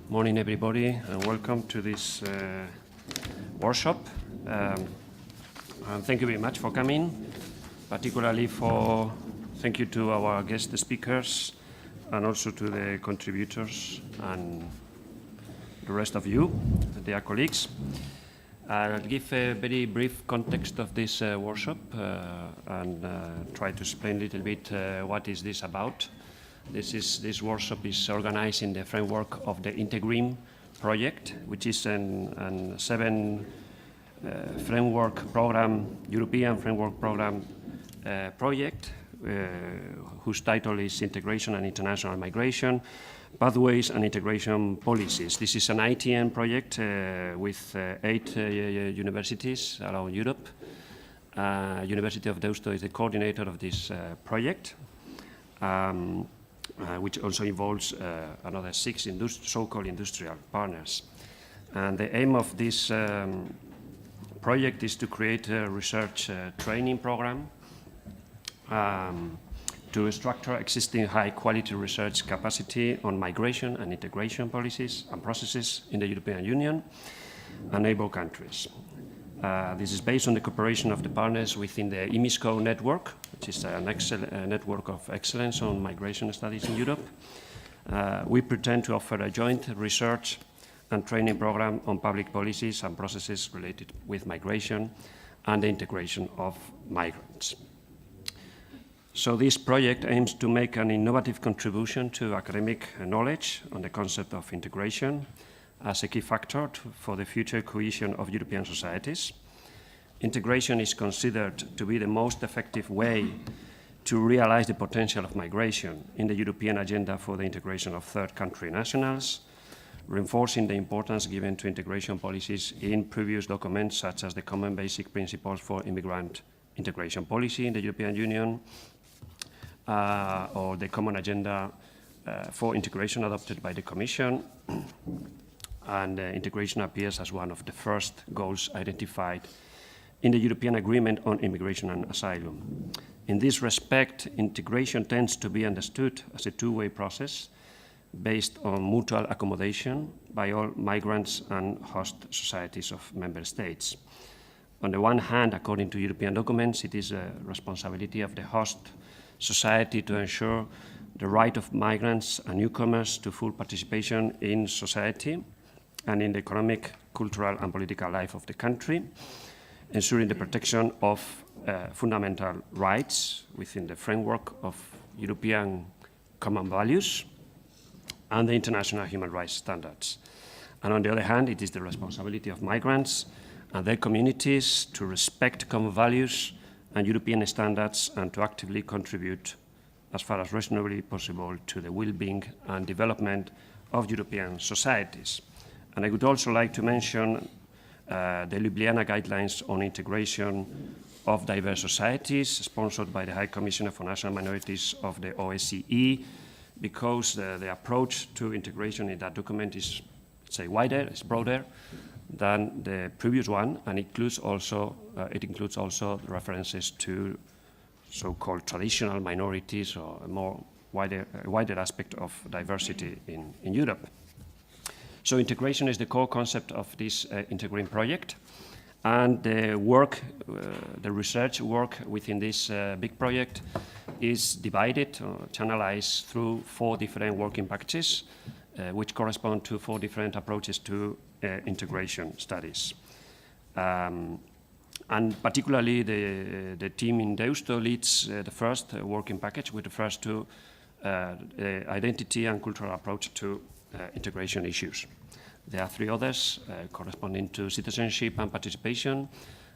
Morning, everybody, and welcome to this workshop. And thank you very much for coming, particularly thank you to our guest speakers and also to the contributors and the rest of you, dear colleagues. I'll give a very brief context of this workshop and try to explain a little bit what is this about. This workshop is organized in the framework of the INTEGRIM project, which is a framework program, European framework program project, whose title is Integration and International Migration, Pathways and Integration Policies. This is an ITN project with 8 universities around Europe. University of Deusto is the coordinator of this project. Which also involves another 6 so-called industrial partners. And the aim of this project is to create a research training program to structure existing high-quality research capacity on migration and integration policies and processes in the European Union and neighbor countries. This is based on the cooperation of the partners within the IMISCO network, which is a network of excellence on migration studies in Europe. We pretend to offer a joint research and training program on public policies and processes related with migration and the integration of migrants. So this project aims to make an innovative contribution to academic knowledge on the concept of integration as a key factor for the future cohesion of European societies. Integration is considered to be the most effective way to realize the potential of migration in the European agenda for the integration of third country nationals, reinforcing the importance given to integration policies in previous documents such as the Common Basic Principles for Immigrant Integration Policy in the European Union, or the Common Agenda for Integration adopted by the Commission. And integration appears as one of the first goals identified in the European Agreement on Immigration and Asylum. In this respect, integration tends to be understood as a two-way process based on mutual accommodation by all migrants and host societies of member states. On the one hand, according to European documents, it is a responsibility of the host society to ensure the right of migrants and newcomers to full participation in society and in the economic, cultural, and political life of the country, ensuring the protection of fundamental rights within the framework of European common values and the international human rights standards. And on the other hand, it is the responsibility of migrants and their communities to respect common values and European standards and to actively contribute, as far as reasonably possible, to the well-being and development of European societies. And I would also like to mention the Ljubljana Guidelines on Integration of Diverse Societies, sponsored by the High Commissioner for National Minorities of the OSCE, because the approach to integration in that document is, say, wider, it's broader than the previous one, and it includes also references to so-called traditional minorities or a more wider aspect of diversity in Europe. So integration is the core concept of this INTEGRIM project, and the research work within this big project is divided or channelized through 4 different working packages, which correspond to 4 different approaches to integration studies. And particularly the team in Deusto leads the first working package, which refers to identity and cultural approach to integration issues. There are 3 others corresponding to citizenship and participation,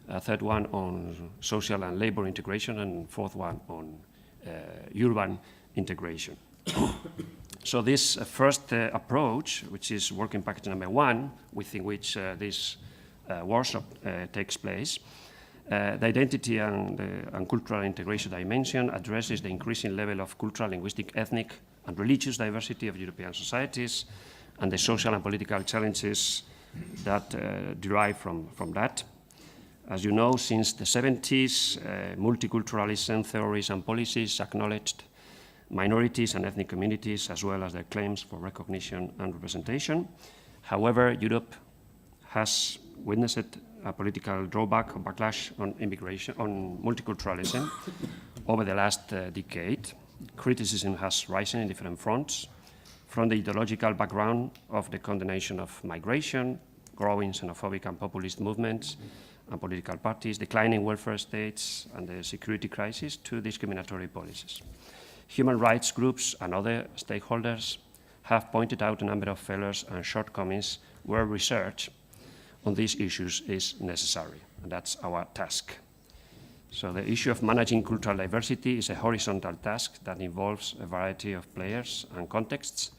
a third one on social and labor integration, and 4th one on urban integration. So this first approach, which is working package number 1, within which this workshop takes place, the identity and cultural integration dimension addresses the increasing level of cultural, linguistic, ethnic, and religious diversity of European societies and the social and political challenges that derive from that. As you know, since the 70s, multiculturalism theories and policies acknowledged minorities and ethnic communities, as well as their claims for recognition and representation. However, Europe has witnessed a political drawback or backlash on immigration, on multiculturalism over the last decade. Criticism has risen in different fronts, from the ideological background of the condemnation of migration, growing xenophobic and populist movements and political parties, declining welfare states and the security crisis, to discriminatory policies. Human rights groups and other stakeholders have pointed out a number of failures and shortcomings where research on these issues is necessary, and that's our task. So the issue of managing cultural diversity is a horizontal task that involves a variety of players and contexts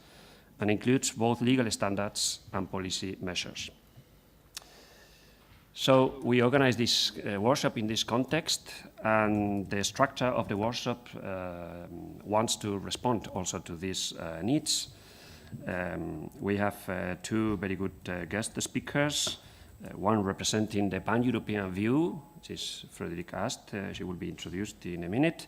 and includes both legal standards and policy measures. So we organized this workshop in this context, and the structure of the workshop wants to respond also to these needs. We have two very good guest speakers, one representing the pan-European view, which is Frédéric Ast. She will be introduced in a minute,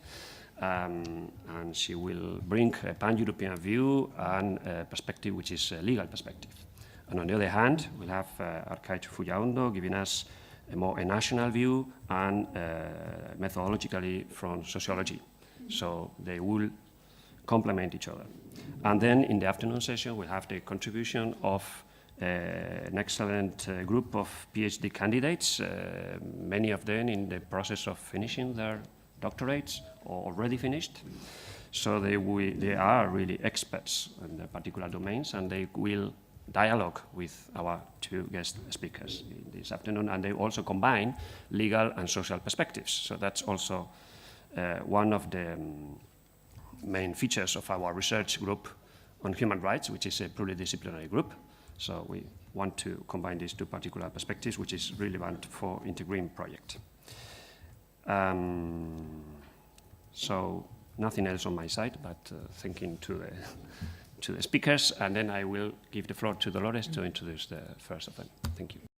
and she will bring a pan-European view and a perspective which is a legal perspective. And on the other hand, we'll have Arkaitz Fullaondo giving us a national view and methodologically from sociology. So they will complement each other. And then in the afternoon session, we'll have the contribution of an excellent group of PhD candidates, many of them in the process of finishing their doctorates or already finished. So they are really experts in their particular domains, and they will dialogue with our two guest speakers this afternoon, and they also combine legal and social perspectives. So that's also one of the main features of our research group on human rights, which is a pluridisciplinary group. So we want to combine these two particular perspectives, which is relevant for INTEGRIM project. So nothing else on my side, but thanking to the speakers, and then I will give the floor to Dolores to introduce the first of them. Thank you.